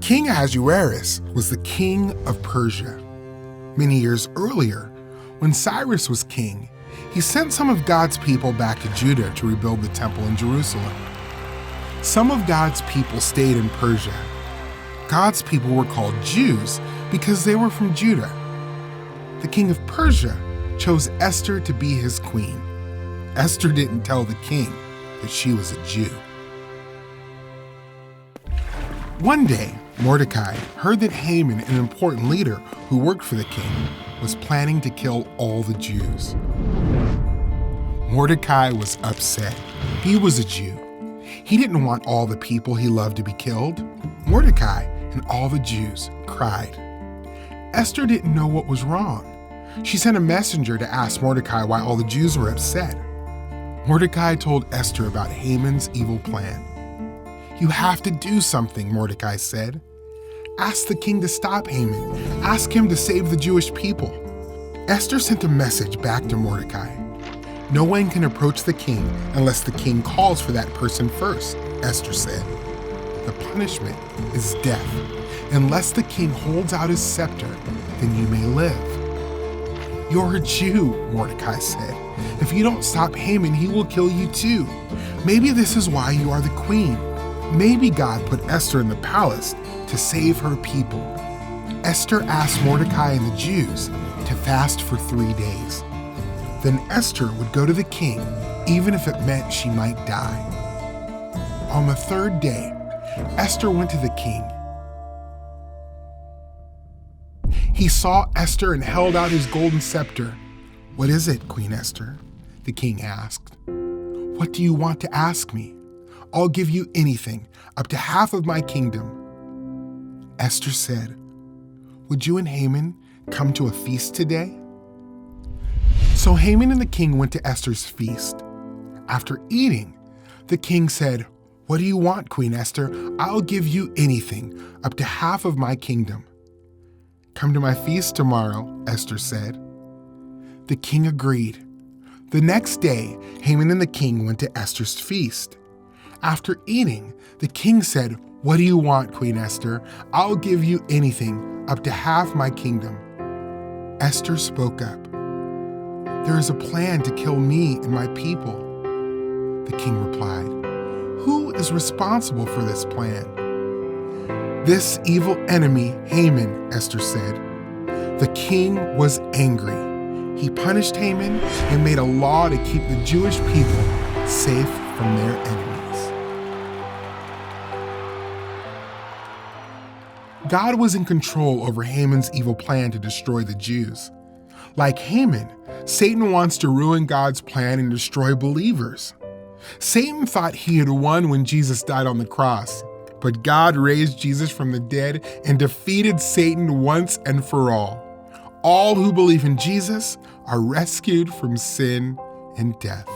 King Ahasuerus was the king of Persia. Many years earlier, when Cyrus was king, he sent some of God's people back to Judah to rebuild the temple in Jerusalem. Some of God's people stayed in Persia. God's people were called Jews because they were from Judah. The king of Persia chose Esther to be his queen. Esther didn't tell the king that she was a Jew. One day, Mordecai heard that Haman, an important leader who worked for the king, was planning to kill all the Jews. Mordecai was upset. He was a Jew. He didn't want all the people he loved to be killed. Mordecai and all the Jews cried. Esther didn't know what was wrong. She sent a messenger to ask Mordecai why all the Jews were upset. Mordecai told Esther about Haman's evil plan. "You have to do something," Mordecai said. "Ask the king to stop Haman. Ask him to save the Jewish people." Esther sent a message back to Mordecai. "No one can approach the king unless the king calls for that person first," Esther said. "The punishment is death. Unless the king holds out his scepter, then you may live." "You're a Jew," Mordecai said. "If you don't stop Haman, he will kill you too. Maybe this is why you are the queen. Maybe God put Esther in the palace to save her people." Esther asked Mordecai and the Jews to fast for 3 days. Then Esther would go to the king, even if it meant she might die. On the 3rd day, Esther went to the king. He saw Esther and held out his golden scepter. "What is it, Queen Esther?" the king asked. "What do you want to ask me? I'll give you anything, up to half of my kingdom." Esther said, "Would you and Haman come to a feast today?" So Haman and the king went to Esther's feast. After eating, the king said, "What do you want, Queen Esther? I'll give you anything, up to half of my kingdom." "Come to my feast tomorrow," Esther said. The king agreed. The next day, Haman and the king went to Esther's feast. After eating, the king said, "What do you want, Queen Esther? I'll give you anything, up to half my kingdom." Esther spoke up. "There is a plan to kill me and my people." The king replied, "Who is responsible for this plan?" "This evil enemy, Haman," Esther said. The king was angry. He punished Haman and made a law to keep the Jewish people safe from their enemies. God was in control over Haman's evil plan to destroy the Jews. Like Haman, Satan wants to ruin God's plan and destroy believers. Satan thought he had won when Jesus died on the cross, but God raised Jesus from the dead and defeated Satan once and for all. All who believe in Jesus are rescued from sin and death.